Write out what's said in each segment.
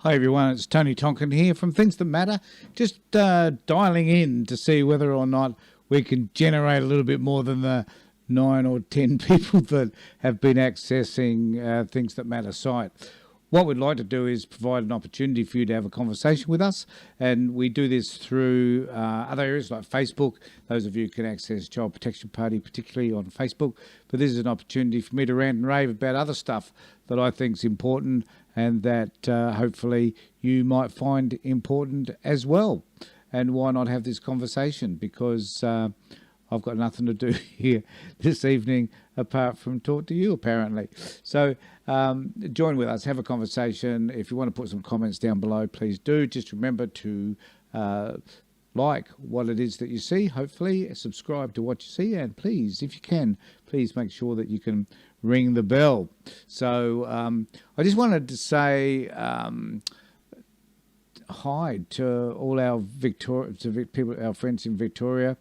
Hi everyone, it's Tony Tonkin here from Things That Matter. Just dialing in to see whether or not we can generate a little bit more than the 9 or 10 people that have been accessing Things That Matter site. What we'd like to do is provide an opportunity for you to have a conversation with us, and we do this through other areas like Facebook. Those of you who can access Child Protection Party, particularly on Facebook. But this is an opportunity for me to rant and rave about other stuff that I think is important and that hopefully you might find important as well. And why not have this conversation? Because I've got nothing to do here this evening apart from talk to you, apparently. So join with us, have a conversation. If you want to put some comments down below, please do. Just remember to like what it is that you see, hopefully subscribe to what you see, and please, if you can, please make sure that you can ring the bell. So I just wanted to say hi to all our people, our friends in Victoria.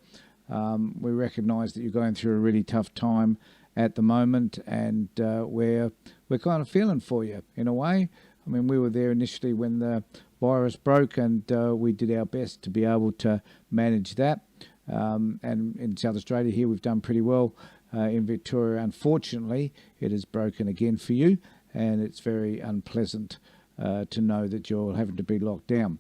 We recognise that you're going through a really tough time at the moment, and we're kind of feeling for you in a way. I mean, we were there initially when the virus broke, and we did our best to be able to manage that. And in South Australia here, we've done pretty well. In Victoria, unfortunately, it has broken again for you, and it's very unpleasant to know that you're having to be locked down.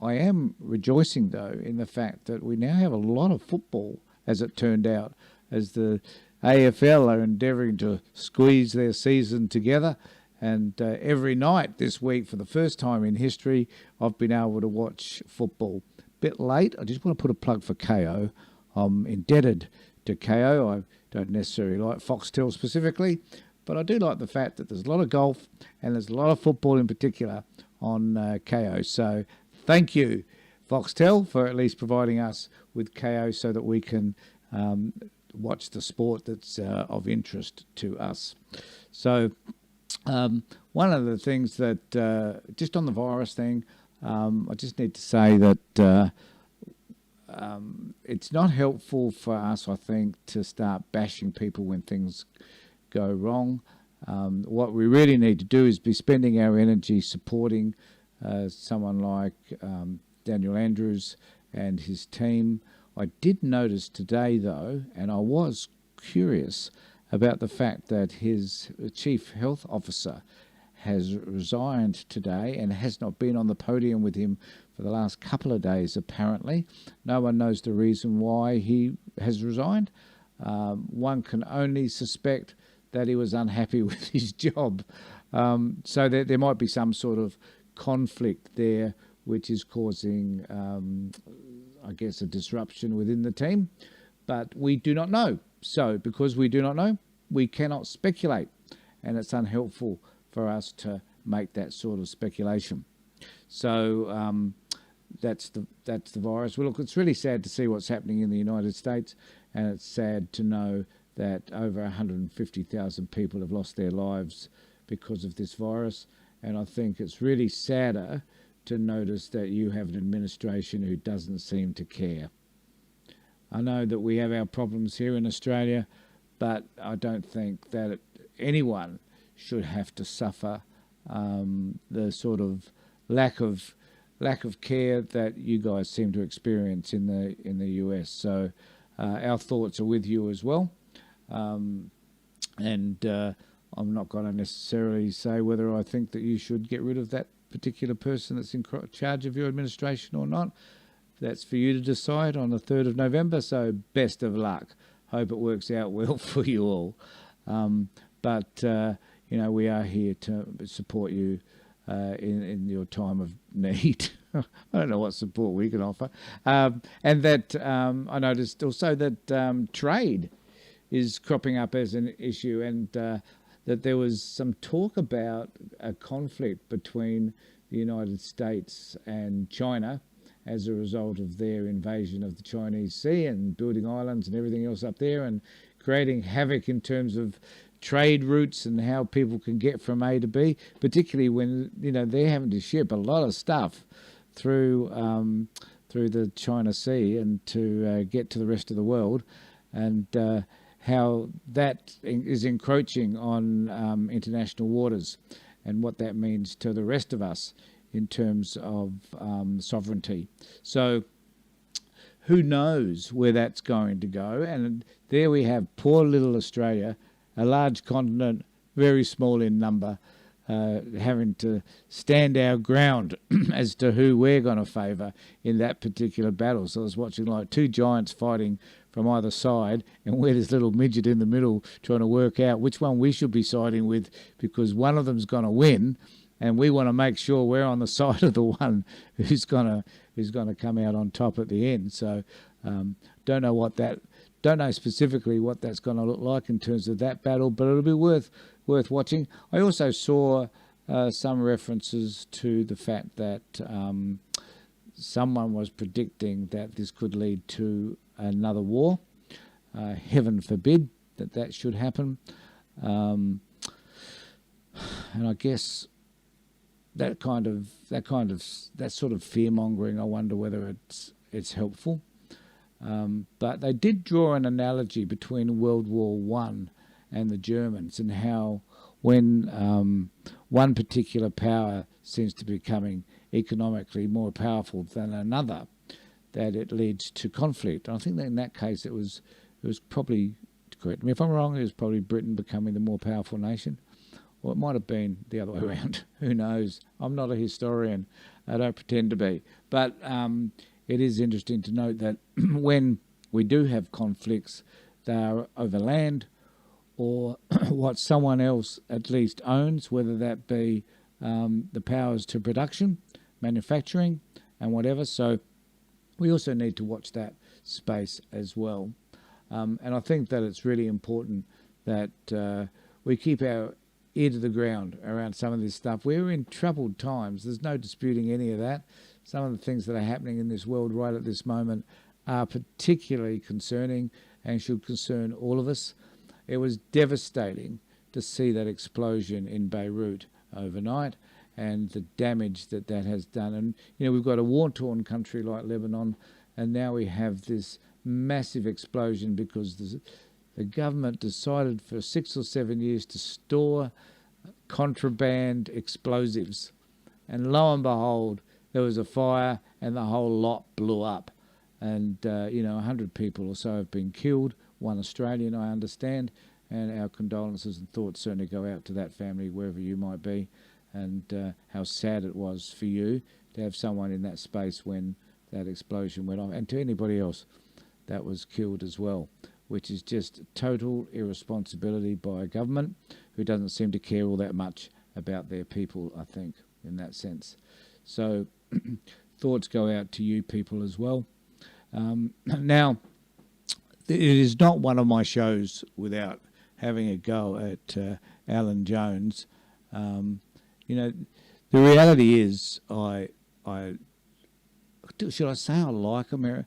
I am rejoicing, though, in the fact that we now have a lot of football, as it turned out, as the AFL are endeavouring to squeeze their season together. And every night this week, for the first time in history, I've been able to watch football. Bit late. I just want to put a plug for KO. I'm indebted to KO. I don't necessarily like Foxtel specifically, but I do like the fact that there's a lot of golf and there's a lot of football in particular on KO. So thank you, Foxtel, for at least providing us with KO so that we can watch the sport that's of interest to us. So one of the things that, just on the virus thing, I just need to say that it's not helpful for us, I think, to start bashing people when things go wrong. What we really need to do is be spending our energy supporting someone like Daniel Andrews and his team. I did notice today, though, and I was curious about the fact that his chief health officer has resigned today and has not been on the podium with him for the last couple of days, apparently. No one knows the reason why he has resigned. One can only suspect that he was unhappy with his job. So there might be some sort of conflict there which is causing, I guess, a disruption within the team. But we do not know. So because we do not know, we cannot speculate. And it's unhelpful for us to make that sort of speculation. So that's the virus. Well, look, it's really sad to see what's happening in the United States, and it's sad to know that over 150,000 people have lost their lives because of this virus. And I think it's really sadder to notice that you have an administration who doesn't seem to care. I know that we have our problems here in Australia, but I don't think that anyone should have to suffer the sort of lack of care that you guys seem to experience in the US. So our thoughts are with you as well, and I'm not going to necessarily say whether I think that you should get rid of that particular person that's in charge of your administration or not. That's for you to decide on the 3rd of November. So best of luck. Hope it works out well for you all. But you know, we are here to support you in your time of need. I don't know what support we can offer. And that I noticed also that trade is cropping up as an issue, and that there was some talk about a conflict between the United States and China as a result of their invasion of the Chinese Sea and building islands and everything else up there, and creating havoc in terms of trade routes and how people can get from A to B, particularly when, you know, they're having to ship a lot of stuff through the China Sea and to get to the rest of the world, and how that is encroaching on international waters, and what that means to the rest of us in terms of sovereignty. So who knows where that's going to go? And there we have poor little Australia, a large continent, very small in number, having to stand our ground as to who we're going to favour in that particular battle. So I was watching like two giants fighting from either side, and we're this little midget in the middle trying to work out which one we should be siding with, because one of them's going to win, and we want to make sure we're on the side of the one who's going to come out on top at the end. So don't know specifically what that's going to look like in terms of that battle, but it'll be worth watching. I also saw some references to the fact that someone was predicting that this could lead to another war. Heaven forbid that should happen. And I guess that sort of fear mongering, I wonder whether it's helpful. But they did draw an analogy between World War One and the Germans, and how when one particular power seems to be becoming economically more powerful than another, that it leads to conflict. And I think that in that case it was probably, correct me if I'm wrong, it was probably Britain becoming the more powerful nation. Or it might have been the other way around. Who knows? I'm not a historian. I don't pretend to be. But it is interesting to note that when we do have conflicts, they are over land or what someone else at least owns, whether that be the powers to production, manufacturing, and whatever. So we also need to watch that space as well. And I think that it's really important that we keep our ear to the ground around some of this stuff. We're in troubled times. There's no disputing any of that. Some of the things that are happening in this world right at this moment are particularly concerning and should concern all of us. It was devastating to see that explosion in Beirut overnight and the damage that has done. And, we've got a war-torn country like Lebanon, and now we have this massive explosion because the government decided for 6 or 7 years to store contraband explosives. And lo and behold, there was a fire and the whole lot blew up. And, 100 people or so have been killed, one Australian, I understand. And our condolences and thoughts certainly go out to that family, wherever you might be. And how sad it was for you to have someone in that space when that explosion went off. And to anybody else that was killed as well, which is just total irresponsibility by a government who doesn't seem to care all that much about their people, I think, in that sense. So thoughts go out to you people as well. Now, it is not one of my shows without having a go at Alan Jones. The reality is, should I say I like America?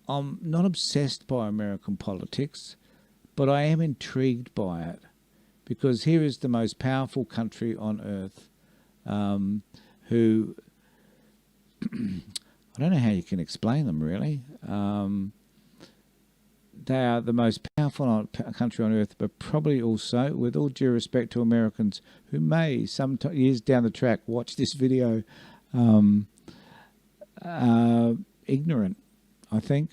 I'm not obsessed by American politics, but I am intrigued by it, because here is the most powerful country on earth, who I don't know how you can explain them really. They are the most powerful country on earth, but probably also, with all due respect to Americans who may some years down the track watch this video, ignorant, I think.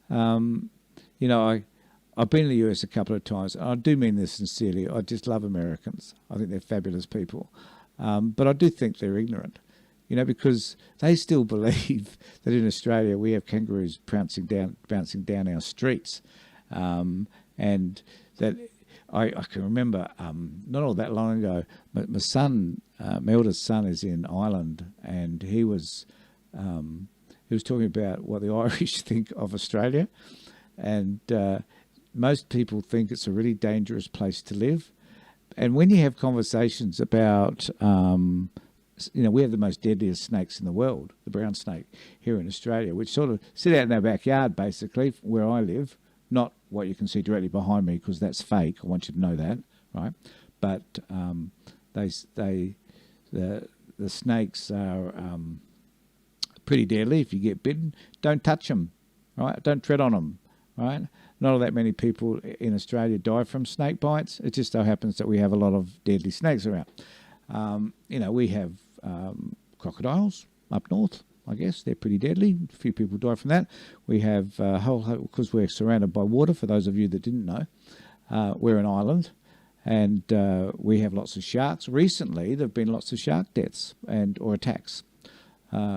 I've been in the US a couple of times, and I do mean this sincerely. I just love Americans. I think they're fabulous people. But I do think they're ignorant, because they still believe that in Australia we have kangaroos bouncing down our streets. And that I can remember not all that long ago, my son, my eldest son, is in Ireland, and he was talking about what the Irish think of Australia, and most people think it's a really dangerous place to live. And when you have conversations about, we have the most deadliest snakes in the world, the brown snake here in Australia, which sort of sit out in our backyard, basically, where I live. Not what you can see directly behind me, because that's fake. I want you to know that, right? But the snakes are pretty deadly. If you get bitten, don't touch them, right? Don't tread on them, right? Not all that many people in Australia die from snake bites. It just so happens that we have a lot of deadly snakes around. We have crocodiles up north. I guess they're pretty deadly. A few people die from that. We have because we're surrounded by water. For those of you that didn't know, we're an island, and we have lots of sharks. Recently, there've been lots of shark deaths or attacks,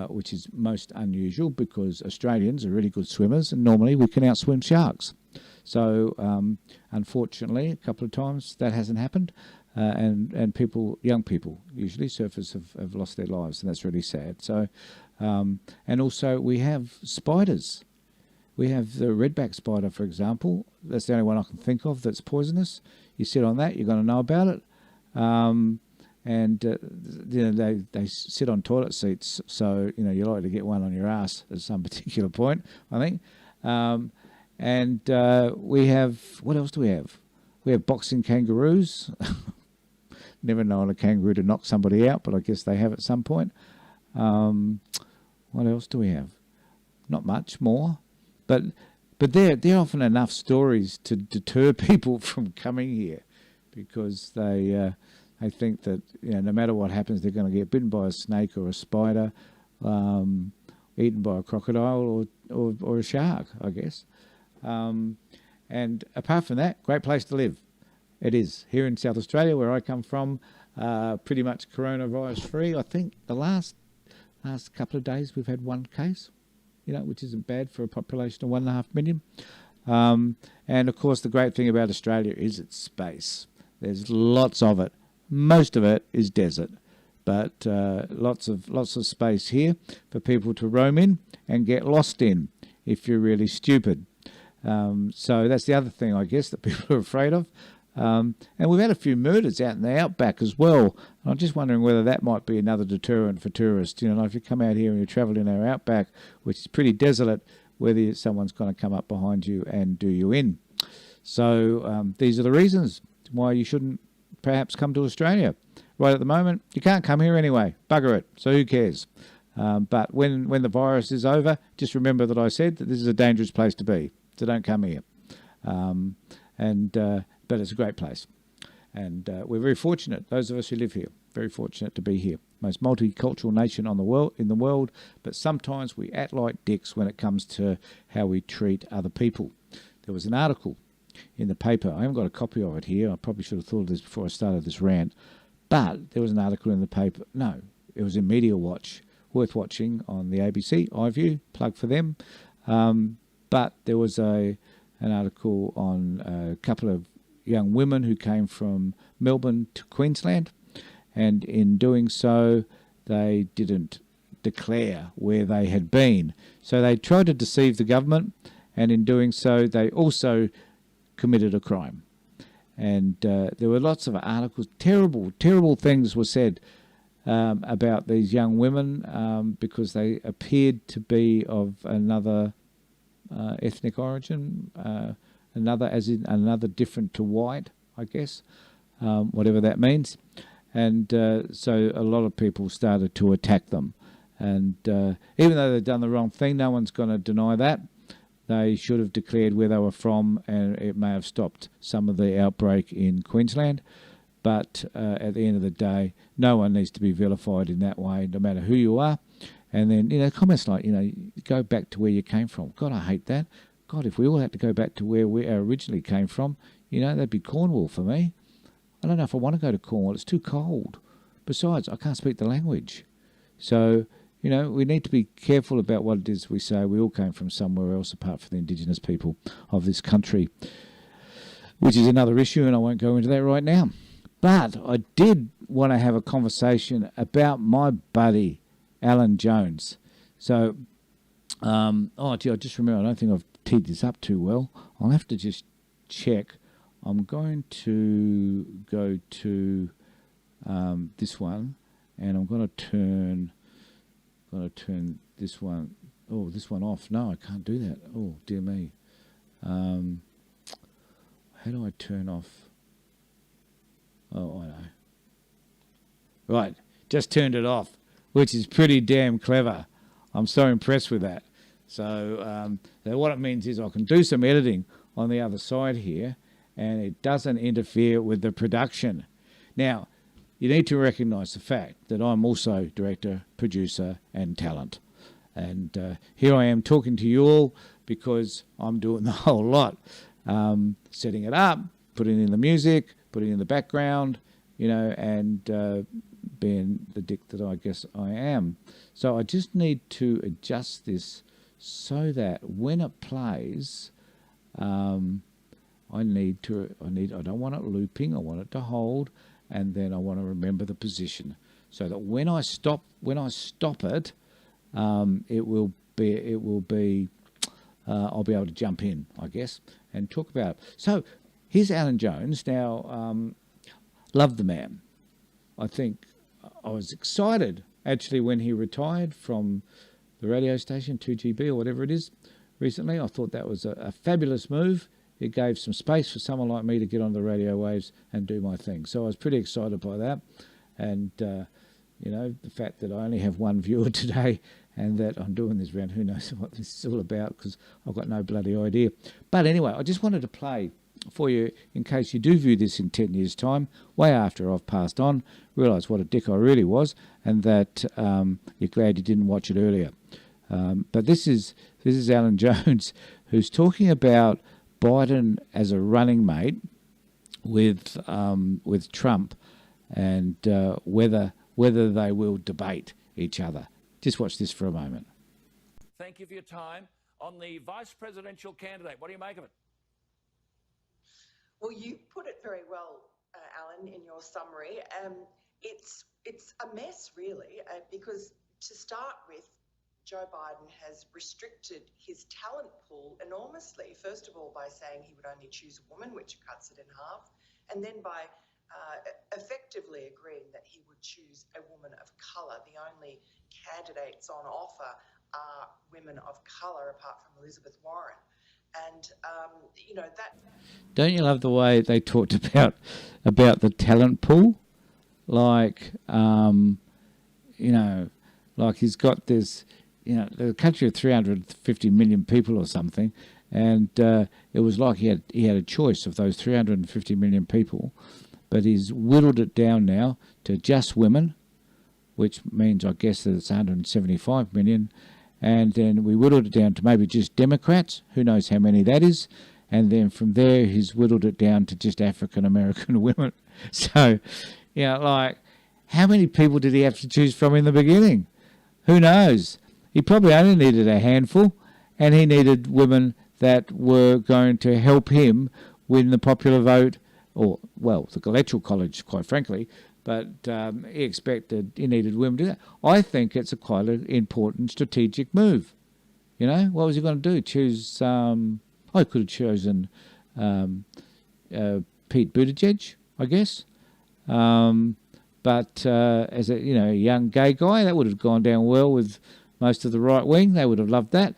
which is most unusual because Australians are really good swimmers, and normally we can outswim sharks. So, unfortunately, a couple of times that hasn't happened. And people, young people, usually surfers have lost their lives, and that's really sad. So, and also we have spiders. We have the redback spider, for example. That's the only one I can think of that's poisonous. You sit on that, you're going to know about it. They sit on toilet seats, so you're likely to get one on your ass at some particular point, I think. We have, what else do we have? We have boxing kangaroos. Never known a kangaroo to knock somebody out, but I guess they have at some point. What else do we have? Not much more, but they're often enough stories to deter people from coming here, because they think that no matter what happens, they're going to get bitten by a snake or a spider, eaten by a crocodile or a shark, I guess. And apart from that, great place to live. It is. Here in South Australia, where I come from, pretty much coronavirus free. I think the last couple of days we've had one case, which isn't bad for a population of 1.5 million. And of course, the great thing about Australia is its space. There's lots of it. Most of it is desert, but lots of space here for people to roam in and get lost in if you're really stupid. So that's the other thing, I guess, that people are afraid of. And we've had a few murders out in the outback as well. I'm just wondering whether that might be another deterrent for tourists. If you come out here and you travel in our outback, which is pretty desolate, whether someone's going to come up behind you and do you in. So these are the reasons why you shouldn't perhaps come to Australia. Right at the moment, you can't come here anyway. Bugger it. So who cares? But when the virus is over, just remember that I said that this is a dangerous place to be. So don't come here. But it's a great place. And we're very fortunate, those of us who live here, very fortunate to be here. Most multicultural nation in the world, but sometimes we act like dicks when it comes to how we treat other people. There was an article in the paper. I haven't got a copy of it here. I probably should have thought of this before I started this rant. But there was an article in the paper. No, it was in Media Watch, worth watching on the ABC, iView, plug for them. But there was an article on a couple of young women who came from Melbourne to Queensland, and in doing so, they didn't declare where they had been. So they tried to deceive the government, and in doing so, they also committed a crime. And there were lots of articles, terrible things were said about these young women because they appeared to be of another ethnic origin, another different to white, I guess, whatever that means. And so a lot of people started to attack them. And even though they've done the wrong thing, no one's going to deny that. They should have declared where they were from, and it may have stopped some of the outbreak in Queensland. But at the end of the day, no one needs to be vilified in that way, no matter who you are. And then, comments like, go back to where you came from. God, I hate that. God, if we all had to go back to where we originally came from, that'd be Cornwall for me. I don't know if I want to go to Cornwall. It's too cold. Besides, I can't speak the language. So, we need to be careful about what it is we say. We all came from somewhere else apart from the Indigenous people of this country, which is another issue, and I won't go into that right now. But I did want to have a conversation about my buddy, Alan Jones. So, I just remember, I don't think I've teed this up too well. I'll have to just check. I'm going to go to this one, and I'm going to turn this one. Oh, this one off. No, I can't do that. Oh, dear me. How do I turn off? Oh, I know. Right, just turned it off, which is pretty damn clever. I'm so impressed with that. So what it means is I can do some editing on the other side here, and it doesn't interfere with the production. Now, you need to recognise the fact that I'm also director, producer and talent. And here I am talking to you all because I'm doing the whole lot. Setting it up, putting in the music, putting in the background, and being the dick that I guess I am. So I just need to adjust this so that when it plays, I don't want it looping, I want it to hold, and then I want to remember the position so that when I stop it, it will be I'll be able to jump in, I guess, and talk about it. So here's Alan Jones. Now, love the man. I think I was excited actually when he retired from the radio station, 2GB or whatever it is, recently. I thought that was a fabulous move. It gave some space for someone like me to get on the radio waves and do my thing. So I was pretty excited by that. And, the fact that I only have one viewer today and that I'm doing this round, who knows what this is all about because I've got no bloody idea. But anyway, I just wanted to play for you in case you do view this in 10 years' time, way after I've passed on, realise what a dick I really was and that you're glad you didn't watch it earlier. But this is Alan Jones who's talking about Biden as a running mate with Trump and whether they will debate each other. Just watch this for a moment. Thank you for your time. On the vice presidential candidate, what do you make of it? Well, you put it very well, Alan, in your summary. It's a mess, really, because to start with, Joe Biden has restricted his talent pool enormously. First of all, by saying he would only choose a woman, which cuts it in half, and then by effectively agreeing that he would choose a woman of colour. The only candidates on offer are women of colour, apart from Elizabeth Warren. And, that... Don't you love the way they talked about the talent pool? Like, like he's got this, the country of 350 million people or something, and it was like he had a choice of those 350 million people, but he's whittled it down now to just women, which means I guess that it's 175 million, and then we whittled it down to maybe just Democrats, who knows how many that is, and then from there he's whittled it down to just African American women. So, like, how many people did he have to choose from in the beginning? Who knows? He probably only needed a handful, and he needed women that were going to help him win the popular vote, or, well, the electoral college, quite frankly, but he needed women to do that. I think it's quite an important strategic move. What was he going to do? Choose, I could have chosen Pete Buttigieg, I guess. But as a young gay guy, that would have gone down well with most of the right wing. They would have loved that.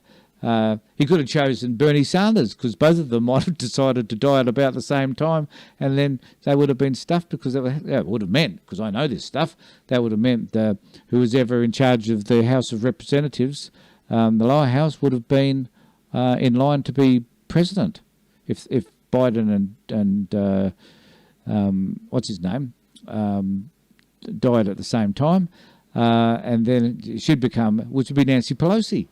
He could have chosen Bernie Sanders because both of them might have decided to die at about the same time, and then they would have been stuffed because it would have meant, because I know this stuff, that would have meant who was ever in charge of the House of Representatives, the lower house, would have been in line to be president if Biden and what's his name died at the same time, and then it should become, which would be Nancy Pelosi.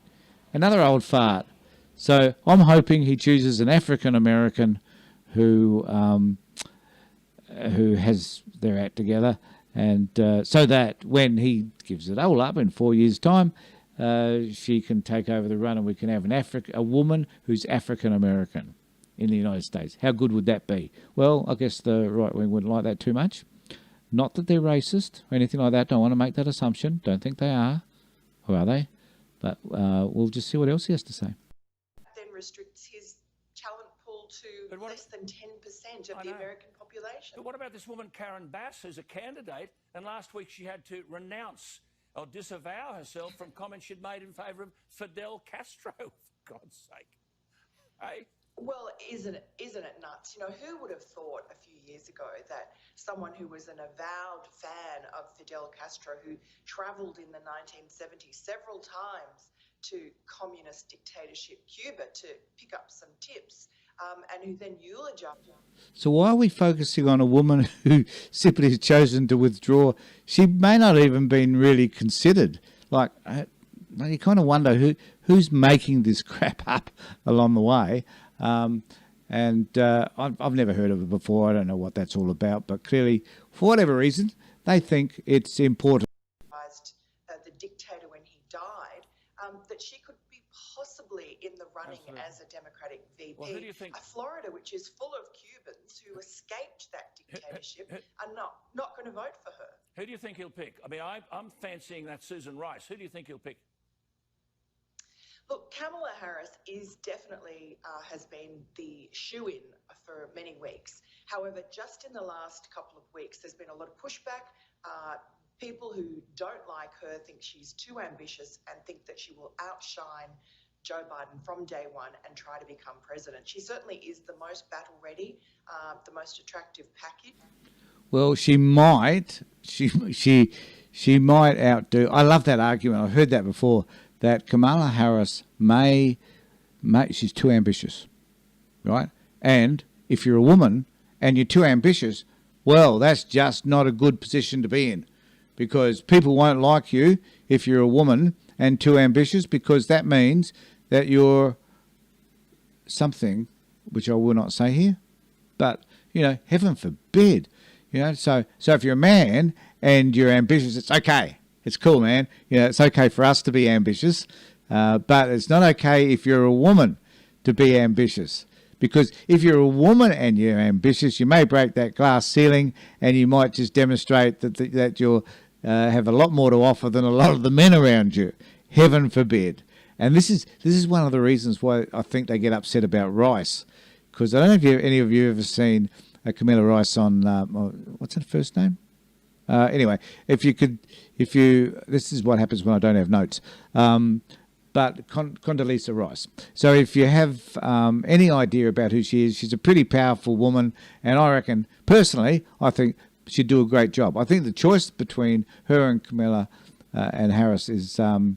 Another old fart. So I'm hoping he chooses an African American who has their act together, and so that when he gives it all up in 4 years' time, she can take over the run, and we can have a woman who's African American in the United States. How good would that be? Well, I guess the right wing wouldn't like that too much. Not that they're racist or anything like that. Don't want to make that assumption. Don't think they are. Or are they? But we'll just see what else he has to say. Then restricts his talent pool to less than 10% of the American population. But what about this woman, Karen Bass, who's a candidate, and last week she had to renounce or disavow herself from comments she'd made in favour of Fidel Castro, for God's sake. Hey? Well, isn't it nuts? Who would have thought a few years ago that someone who was an avowed fan of Fidel Castro, who travelled in the 1970s several times to communist dictatorship Cuba to pick up some tips, and who then eulogized. So why are we focusing on a woman who simply has chosen to withdraw? She may not even been really considered. Like, you kind of wonder who's making this crap up along the way. I've never heard of it before. I don't know what that's all about. But clearly, for whatever reason, they think it's important. The dictator when he died, that she could be possibly in the running as a Democratic VP. Well, who do you think? Florida, which is full of Cubans who escaped that dictatorship, are not going to vote for her. Who do you think he'll pick? I mean, I'm fancying that Susan Rice. Who do you think he'll pick? Look, Kamala Harris is definitely has been the shoo-in for many weeks. However, just in the last couple of weeks, there's been a lot of pushback. People who don't like her think she's too ambitious and think that she will outshine Joe Biden from day one and try to become president. She certainly is the most battle-ready, the most attractive package. Well, she might. She might outdo. I love that argument. I've heard that before. That Kamala Harris may she's too ambitious, right? And if you're a woman and you're too ambitious, well, that's just not a good position to be in, because people won't like you if you're a woman and too ambitious, because that means that you're something which I will not say here, but, heaven forbid, so if you're a man and you're ambitious, it's okay. It's cool, man. It's okay for us to be ambitious, but it's not okay if you're a woman to be ambitious. Because if you're a woman and you're ambitious, you may break that glass ceiling, and you might just demonstrate that you'll have a lot more to offer than a lot of the men around you. Heaven forbid. And this is one of the reasons why I think they get upset about Rice. Because I don't know if any of you ever seen Camilla Rice on, what's her first name? Anyway, this is what happens when I don't have notes. But Condoleezza Rice. So if you have any idea about who she is, she's a pretty powerful woman, and I reckon, personally, I think she'd do a great job. I think the choice between her and Kamala and Harris is a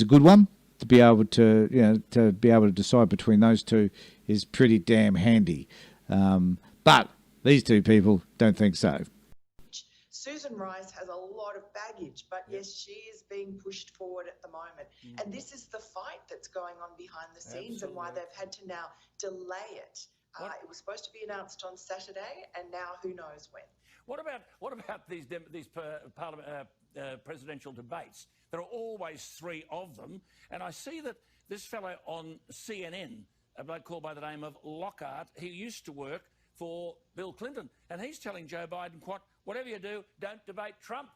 good one. To be able to decide between those two is pretty damn handy. But these two people don't think so. Susan Rice has a lot of baggage, but yes, she is being pushed forward at the moment. And this is the fight that's going on behind the scenes. Absolutely. And why they've had to now delay it. It was supposed to be announced on Saturday, and now who knows when. What about these presidential debates? There are always three of them, and I see that this fellow on CNN, a bloke called by the name of Lockhart, he used to work for Bill Clinton, and he's telling Joe Biden, whatever you do, don't debate Trump.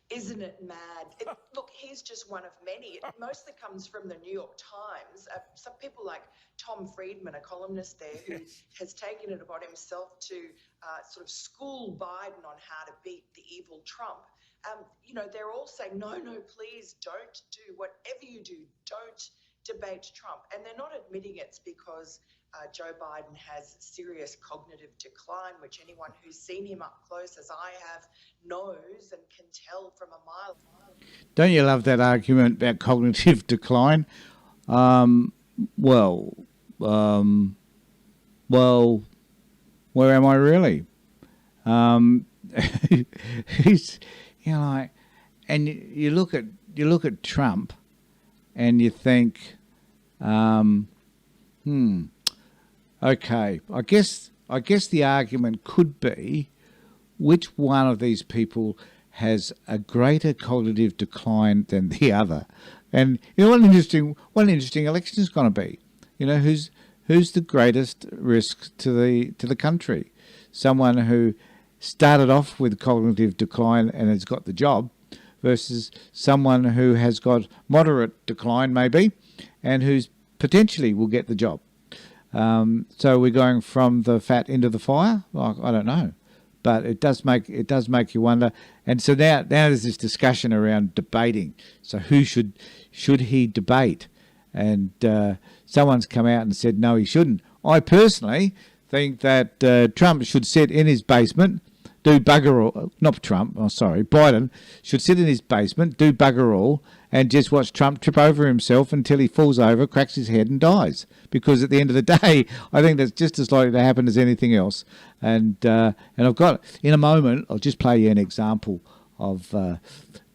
Isn't it mad? Look, he's just one of many. It mostly comes from the New York Times. Some people like Tom Friedman, a columnist there, who has taken it upon himself to sort of school Biden on how to beat the evil Trump. They're all saying, no, please don't do whatever you do. Don't debate Trump. And they're not admitting it's because Joe Biden has serious cognitive decline, which anyone who's seen him up close, as I have, knows and can tell from a mile. Don't you love that argument about cognitive decline? Well, where am I really? He's, and you look at Trump, and you think, okay, I guess the argument could be, which one of these people has a greater cognitive decline than the other? And what an interesting election is going to be. Who's the greatest risk to the country? Someone who started off with cognitive decline and has got the job, versus someone who has got moderate decline maybe, and who's potentially will get the job. So we're going from the fat into the fire. Well, I don't know, but it does make you wonder. And so now there's this discussion around debating. So who should he debate? And someone's come out and said no, he shouldn't. I personally think that Trump should sit in his basement, do bugger all. Not Trump, oh sorry, Biden should sit in his basement, do bugger all, and just watch Trump trip over himself until he falls over, cracks his head and dies. Because at the end of the day, I think that's just as likely to happen as anything else. And I've got, in a moment, I'll just play you an example of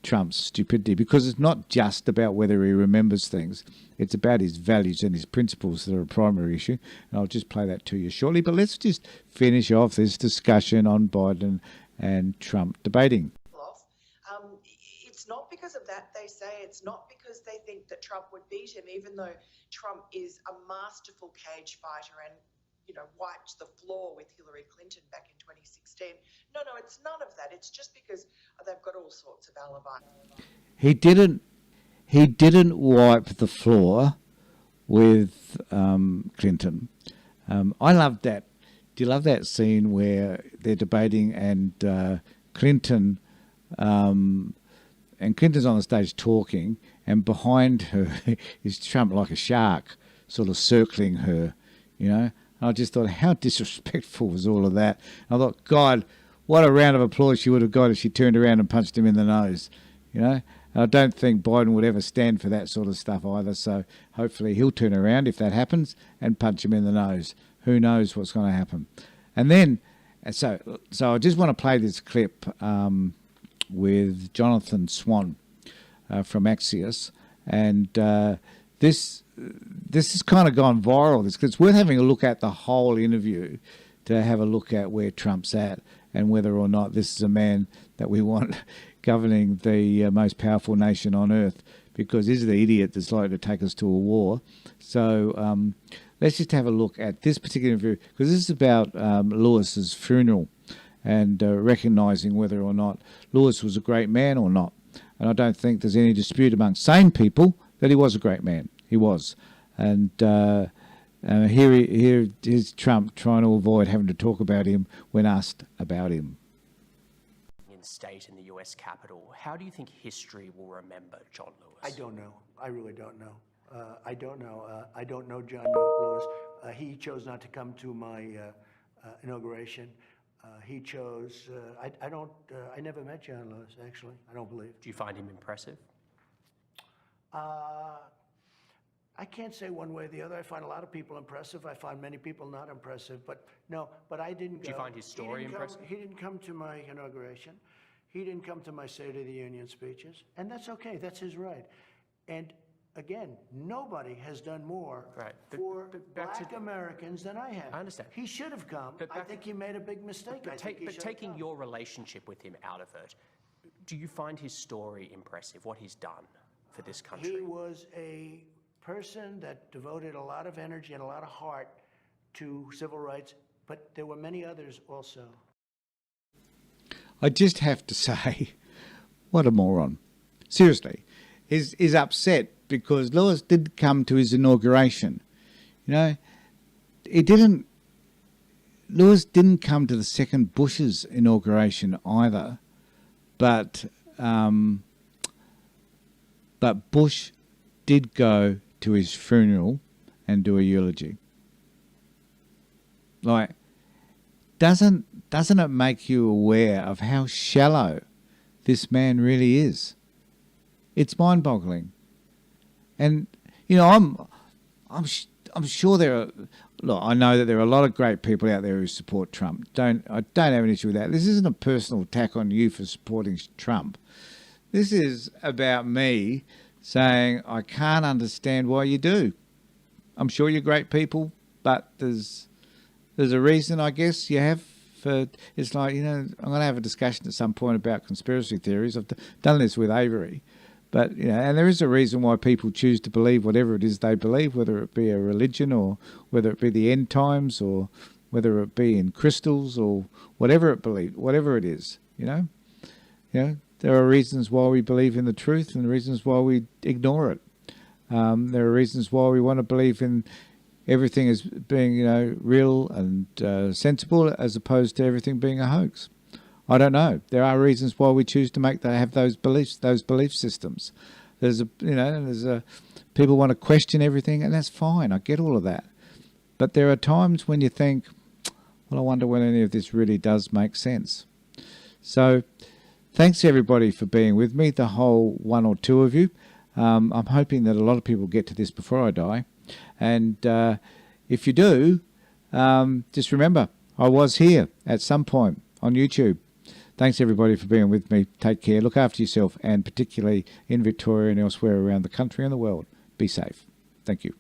Trump's stupidity, because it's not just about whether he remembers things. It's about his values and his principles that are a primary issue. And I'll just play that to you shortly. But let's just finish off this discussion on Biden and Trump debating. It's not because of that, they say. It's not because they think that Trump would beat him, even though Trump is a masterful cage fighter and, wiped the floor with Hillary Clinton back in 2016. No, it's none of that. It's just because they've got all sorts of alibis. He didn't wipe the floor with Clinton. I love that. Do you love that scene where they're debating and Clinton... and Clinton's on the stage talking, and behind her is Trump like a shark, sort of circling her, And I just thought, how disrespectful was all of that? And I thought, God, what a round of applause she would have got if she turned around and punched him in the nose, And I don't think Biden would ever stand for that sort of stuff either. So hopefully he'll turn around if that happens and punch him in the nose. Who knows what's going to happen? And then, so I just want to play this clip with Jonathan Swan from Axios, and this has kind of gone viral. It's worth having a look at the whole interview to have a look at where Trump's at and whether or not this is a man that we want governing the most powerful nation on earth, because he's the idiot that's likely to take us to a war. So let's just have a look at this particular interview, because this is about Lewis's funeral and recognising whether or not Lewis was a great man or not. And I don't think there's any dispute among sane people that he was a great man. He was. And here is Trump trying to avoid having to talk about him when asked about him. In state in the US Capitol, how do you think history will remember John Lewis? I don't know. I really don't know. I don't know. I don't know John Lewis. He chose not to come to my inauguration. He chose. I never met John Lewis, actually. I don't believe. Do you find him impressive? I can't say one way or the other. I find a lot of people impressive. I find many people not impressive. But I didn't go. Do you find his story impressive? He didn't come to my inauguration. He didn't come to my State of the Union speeches. And that's okay. That's his right. And again, nobody has done more for black Americans than I have. I understand. He should have come. I think he made a big mistake. But taking your relationship with him out of it, do you find his story impressive, what he's done for this country? He was a person that devoted a lot of energy and a lot of heart to civil rights, but there were many others also. I just have to say, what a moron. Seriously, is upset because Lewis did come to his inauguration. Lewis didn't come to the second Bush's inauguration either, but Bush did go to his funeral and do a eulogy. Like, doesn't it make you aware of how shallow this man really is? It's mind-boggling. And I'm sure there are. Look, I know that there are a lot of great people out there who support Trump. I don't have an issue with that. This isn't a personal attack on you for supporting Trump. This is about me saying I can't understand why you do. I'm sure you're great people, but there's a reason, I guess, you have. It's like, I'm going to have a discussion at some point about conspiracy theories. I've done this with Avery. But, and there is a reason why people choose to believe whatever it is they believe, whether it be a religion or whether it be the end times or whether it be in crystals or whatever it is, There are reasons why we believe in the truth and reasons why we ignore it. There are reasons why we want to believe in everything as being, real and sensible as opposed to everything being a hoax. I don't know. There are reasons why we choose to have those belief systems. People want to question everything, and that's fine. I get all of that. But there are times when you think, well, I wonder when any of this really does make sense. So thanks everybody for being with me, the whole one or two of you. I'm hoping that a lot of people get to this before I die. And if you do, just remember, I was here at some point on YouTube. Thanks everybody for being with me. Take care, look after yourself, and particularly in Victoria and elsewhere around the country and the world, be safe. Thank you.